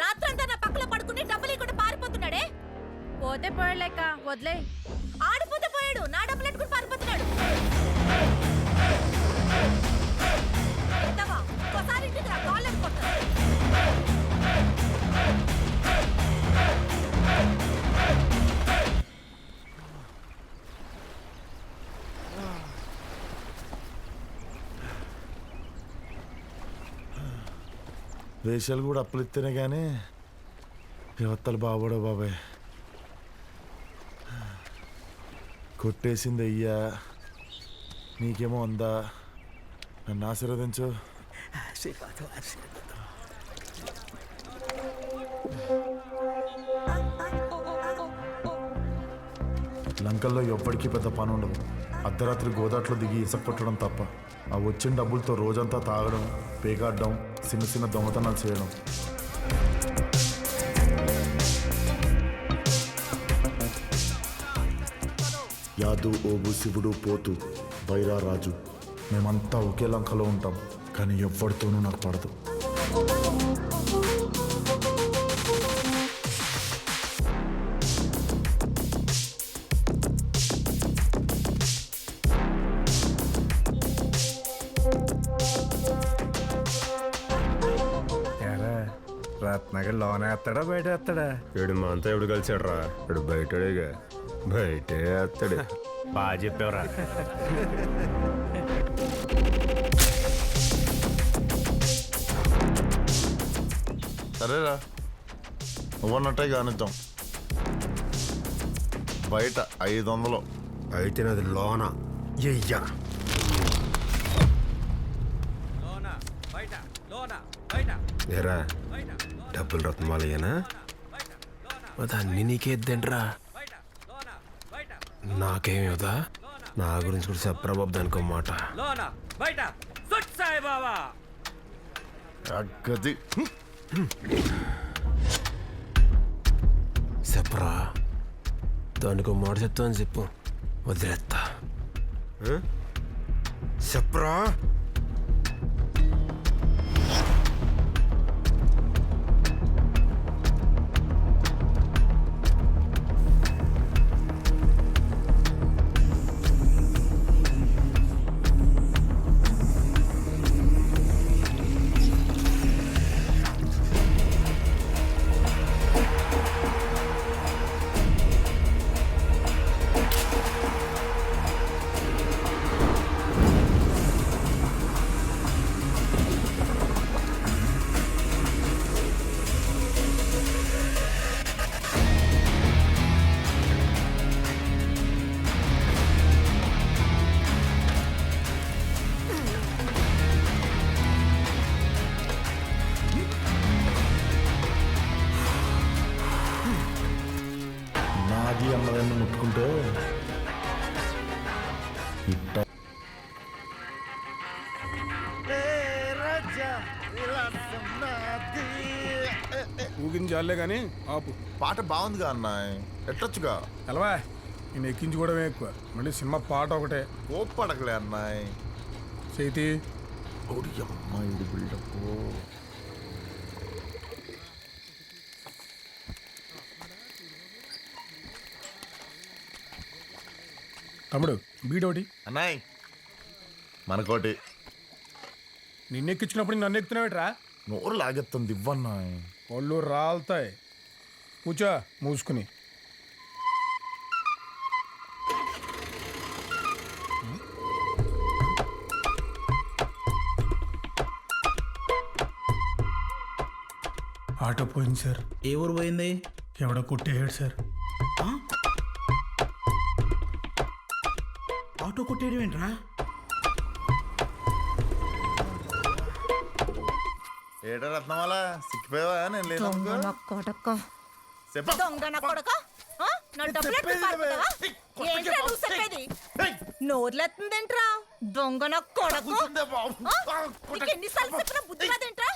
రాత్రంతా నా పక్కన పడుకుని డబ్బులు ఇవ్వకుండా పారిపోతున్నాడే. పోతే పోయలేక వదిలే. ఆడిపోతే పోయాడు, నా డబ్బులు ఎట్టుకుని పారిపోతున్నాడు. ఎత్తవా, ఒకసారి ఇంటికి రా, కాళ్ళు ఎత్తుకుంటాను. వేషాలు కూడా అప్పులు ఇస్తేనే కానీ యువతలు బాబోడో బాబాయ్. కొట్టేసింది అయ్యా, నీకేమో ఉందా? నన్ను ఆశీర్వదించు. లంకల్లో ఎవ్వడికి పెద్ద పని ఉండదు. అర్ధరాత్రి గోదాట్లో దిగి ఇసుక పట్టడం తప్ప. ఆ వచ్చిన డబ్బులతో రోజంతా తాగడం, పేకాడడం, చిన్న చిన్న దొంగతనాలు చేయడం. యాదు, ఓబు, శివుడు, పోతు, బైరా, రాజు మేమంతా ఒకే లంకలో ఉంటాం. కానీ ఎవ్వడితోనూ నాకు పడదు. రత్నగర్ లోన వేస్తాడా బయట వేస్తాడా? వీడు మా అంతా ఎప్పుడు కలిసాడు రా. వీడు బయటడేగా, బయటే వేస్తాడు. బాగా చెప్పావురా. సరేరా, నువ్వన్నట్టే కానిద్దాం. బయట 500. అయితే నాది లోన ఎయ్యా. ఏరా డబ్బులు రత్నమాలయ్యనా? మరి అన్ని నీకేద్దంట్రా, నాకేమవుదా? నా గురించి కూడా చెప్పరా బాబు దానికో మాట. గది చెప్పరా, దానికో మాట చెప్తా అని చెప్పు, వదిలేస్తా. చెప్పరా. నాది అన్నదాన్ని ముట్టుకుంటే ఇట్ట. ఊగించాలే కానీ ఆపు. పాట బాగుందిగా అన్న, ఎట్టొచ్చుగా. తెలవా, నేను ఎక్కించుకోవడమే ఎక్కువ. మళ్ళీ సినిమా పాట ఒకటే. కోప్పడకలే అన్నాయ్. చేతి ఓడి అమ్మాయి బిల్డప్. తమ్ముడు బీడోటి అన్నాయ్ మనకోటి. నిన్నెక్కించుకున్నప్పుడు నన్ను ఎక్కుతున్నావేట్రా? నోరు లాగెత్తుంది ఇవ్వన్నాయ్. ఒళ్ళు రాలుతాయి. కూర్చో మూసుకుని. ఆటో పోయింది సార్. ఏ ఊరు పోయింది? ఎవడో కొట్టేయాడు సార్. ఆటో కొట్టేయడం ఏంట్రా? ఏటా రత్నమాల, సిక్కిపోయావా? నేను లేదు దొంగ నా కొడక, దొంగ నా కొడక. నా డబ్బులు ఎట్టుకుని పారిపోతావా? ఏంట్రా నువ్వు చెప్పేది? నోర్లెత్తుందేంట్రా దొంగ నా కొడకు. నీకు ఎన్నిసార్లు చెప్పినా బుద్ధి రాదేంట్రా?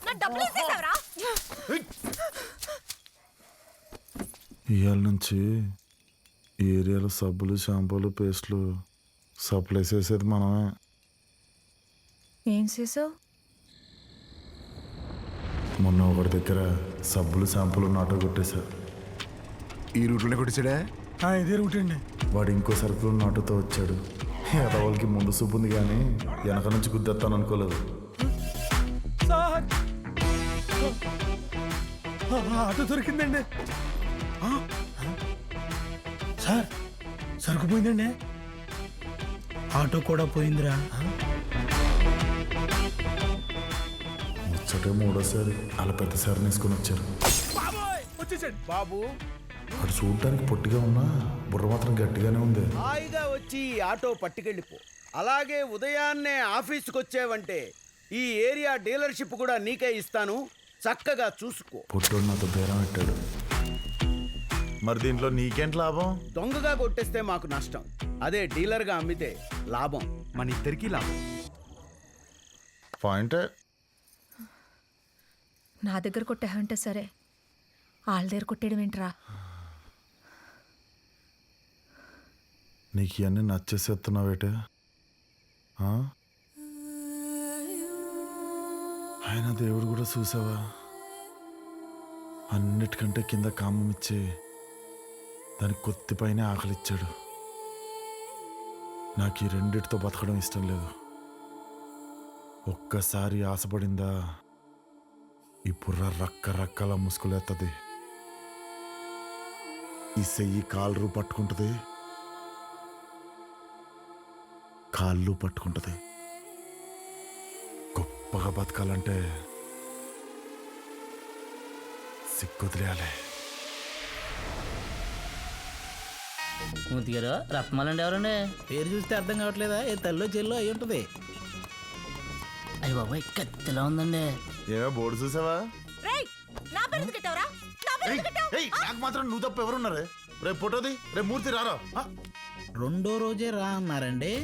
నా డబ్బులు వేసేసావరా? ఇవాళ నుంచి ఈ ఏరియాలో సబ్బులు, షాంపూలు, పేస్ట్లు సప్లై చేసేది మనమే. ఏం చేసావు? మొన్న ఒకటి దగ్గర సబ్బులు శాంపులు నాటో కొట్టేశారు. ఈ రూట్లోనే కొట్టించాడా? ఇదే రూట్ అండి. వాడు ఇంకో సరుకులు నాటుతో వచ్చాడు. ఎదవాళ్ళకి ముందు సూపు ఉంది కానీ వెనక నుంచి గుద్దేస్తాను అనుకోలేదు. ఆటో దొరికిందండి. సార్ సరుకు పోయిందండి. ఆటో కూడా పోయిందిరా. ముచ్చటే మూడోసారి అలా పెద్ద సారిని వేసుకొని వచ్చారు. వచ్చేసాడు బాబు. వాడు చూడటానికి పొట్టిగా ఉన్నా బుర్ర మాత్రం గట్టిగానే ఉంది. హాయిగా వచ్చి ఈ ఆటో పట్టుకెళ్ళిపో. అలాగే ఉదయాన్నే ఆఫీస్కి వచ్చావంటే ఈ ఏరియా డీలర్షిప్ కూడా నీకే ఇస్తాను, చక్కగా చూసుకో. పొట్టోడు నాతో బేరం పెట్టాడు. మరి దీంట్లో నీకేంటి లాభం? దొంగగా కొట్టేస్తే మాకు నష్టం, అదే డీలర్గా అమ్మితే లాభం. మన ఇద్దరికీ లాభం. పాయింటే. నా దగ్గర కొట్టావంటే సరే, వాళ్ళ దగ్గర కొట్టేయడం ఏంట్రా? నీకు ఇవన్నీ నచ్చేసేస్తున్నావేటే? ఆయన దేవుడు కూడా చూసావా? అన్నిటికంటే కింద కామం ఇచ్చి దానికి కొద్దిపైనే ఆకలిచ్చాడు. నాకు ఈ రెండిటితో బతకడం ఇష్టం లేదు. ఒక్కసారి ఆశపడిందా ఈ బుర్ర రక్కరక్కల ముసుగులేస్తుంది. ఈ చెయ్యి కాళ్ళు పట్టుకుంటుంది, కాళ్ళు పట్టుకుంటుంది. గొప్పగా బతకాలంటే సిగ్గుదిలేయాలి. మూర్తి గారు, రత్నాలండి ఎవరండి? పేరు చూస్తే అర్థం కావట్లేదా? ఏ తల్లో చెల్లో అయి ఉంటుంది. అయ్యి బాబాయ్, కత్తిలా ఉందండి. ఏమో బోర్డు చూసావా? రేయ్, నా పేరు ఎందుకు కట్టావురా? నా పేరు ఎందుకు కట్టావు? నాకు మాత్రం నువ్వు తప్ప ఎవరున్నారే? రేపు ఫోటోది, రేపు మూర్తి రారా? రెండో రోజే రా అన్నారండి.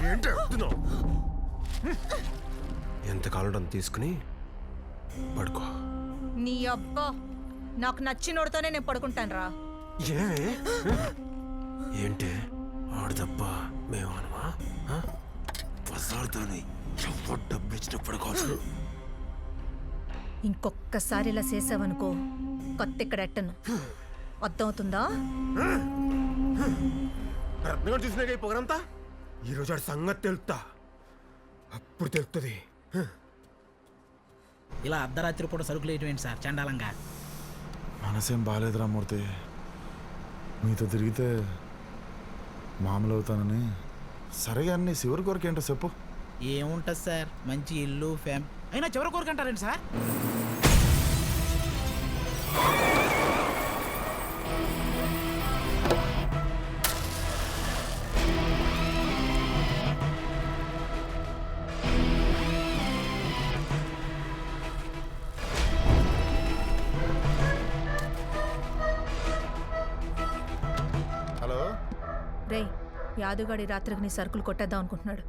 ఏంటి ఎంత కాలం తీసుకుని పడుకో. నీ అబ్బా, నాకు నచ్చినోడితోనే నేను పడుకుంటాను రా. ఏంటి ఆడు తప్ప మేము అనమా? పసారుతోని ఎవరు డబ్బులు ఇచ్చిన పడుకోవచ్చు. ఇంకొక్కసారి ఇలా చేసావనుకో, కొత్త ఇక్కడ ఎట్టను. అర్థమవుతుందా? రత్నగారు చూసినాక ఈ పొగరంతా ఈరోజు ఆడి సంగతి తెలుస్తా. అప్పుడు తెలుస్తుంది. ఇలా అర్ధరాత్రి పూట సరుకులు వేయటం సార్ చండాలంగా. మనసేం బాగాలేదురా మూర్తి. మీతో తిరిగితే మామూలు అవుతానని. సరే అన్ని చివరి కోరిక ఏంటో చెప్పు. ఏముంటుంది సార్, మంచి ఇల్లు ఫ్యామ్. అయినా చివరి కోరికంటారండి సార్? హలో. రేయ్, యాదుగాడి రాత్రికి నీ సరుకులు కొట్టేద్దాం అనుకుంటున్నాడు.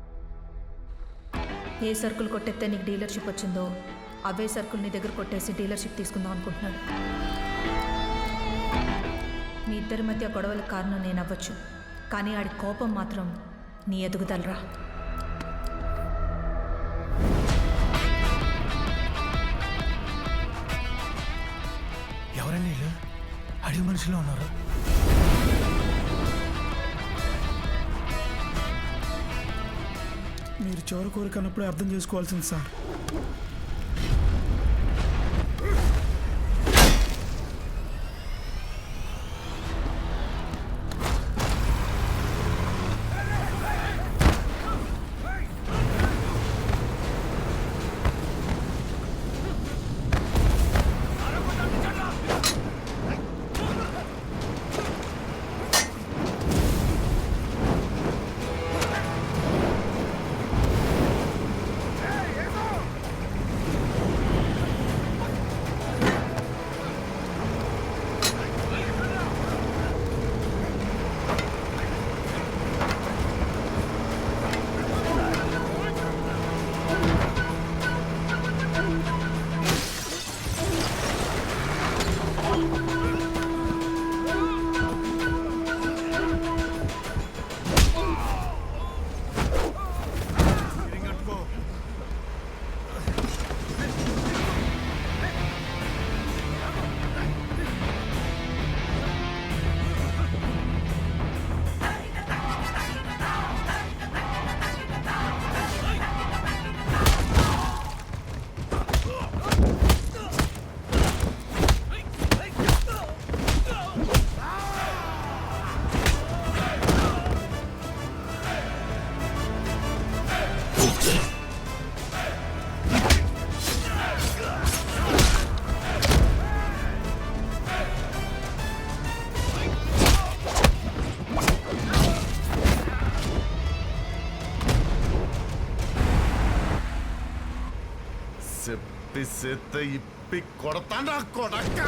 ఏ సరుకులు కొట్టేస్తే నీకు డీలర్షిప్ వచ్చిందో అవే సరుకులు నీ దగ్గర కొట్టేసి డీలర్షిప్ తీసుకుందాం అనుకుంటున్నాడు. మీ ఇద్దరి మధ్య గొడవలకు కారణం నేను అవ్వచ్చు, కానీ ఆడి కోపం మాత్రం నీ ఎదుగుదలరా. ఎవరండి వీళ్ళు? అడిగి మనుషులు ఉన్నారు. మీరు చివరి కోరిక అన్నప్పుడే అర్థం చేసుకోవాల్సింది సార్. ఒట్టి సెత్త ఇప్పి కొడతాను కొడక.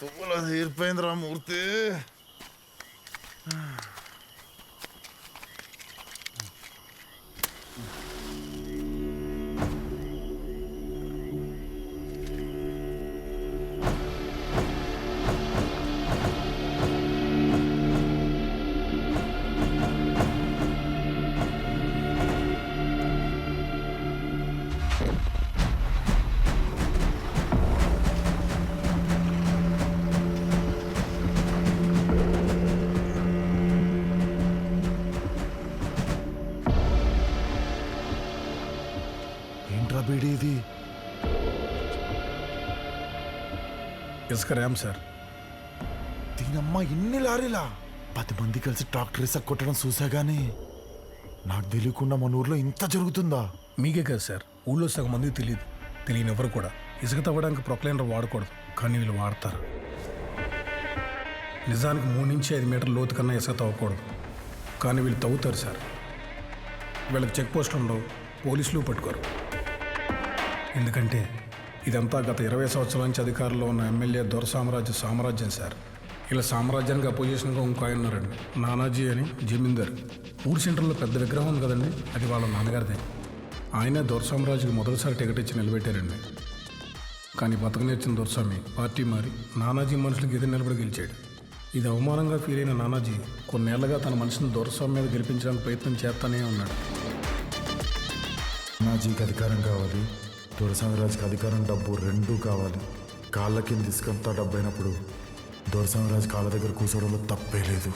తువ్వుల తీరిపోయిందిరా మూర్తి. ఏంట్రా బీడి ఇది? ఇసుక ర్యామ్ సార్. దీనమ్మ ఇన్ని లారీలా? 10 మంది కలిసి ట్రాక్టర్ ఇసుక కొట్టడం చూసా గానీ నాకు తెలియకుండా మన ఊర్లో ఇంత జరుగుతుందా? మీకే కదా సార్, ఊళ్ళో సగం మందికి తెలియదు. తెలియని ఎవరు కూడా ఇసుక తవ్వడానికి ప్రొక్లైనర్ వాడకూడదు, కానీ వీళ్ళు వాడతారు. నిజానికి 3 నుంచి 5 మీటర్ల లోతు కన్నా ఇసుక తవ్వకూడదు, కానీ వీళ్ళు తవ్వుతారు సార్. వీళ్ళకి చెక్ పోస్టులు ఉండవు, పోలీసులు పట్టుకోరు. ఎందుకంటే ఇదంతా గత 20 సంవత్సరాల నుంచి అధికారంలో ఉన్న ఎమ్మెల్యే సామ్రాజ్యం సార్. ఇలా సామ్రాజ్యానికి అపోజిషన్గా ఇంకో ఆయన ఉన్నారండి, నానాజీ అని జమీందార్. ఊరు సెంటర్లో పెద్ద విగ్రహం ఉంది కదండి, అది వాళ్ళ నాన్నగారిదే. ఆయనే దొరసామ్రాజుకి మొదటిసారి టికెట్ ఇచ్చి నిలబెట్టారండి. కానీ బతకనేర్చిన దొరస్వామి పార్టీ మారి నానాజీ మనుషులకు ఎదురు నిలబడి గెలిచాడు. ఇది అవమానంగా ఫీల్ అయిన నానాజీ కొన్నేళ్లుగా తన మనిషిని దొరస్వామి మీద గెలిపించడానికి ప్రయత్నం చేస్తానే ఉన్నాడు. నానాజీకి అధికారం కావాలి, దొరసామరాజుకి అధికారం, డబ్బు రెండూ కావాలి. కాళ్ళ కింద ఇసుకంతా డబ్బు అయినప్పుడు దొరసామరాజు కాళ్ళ దగ్గర కూర్చోవడంలో తప్పే లేదు.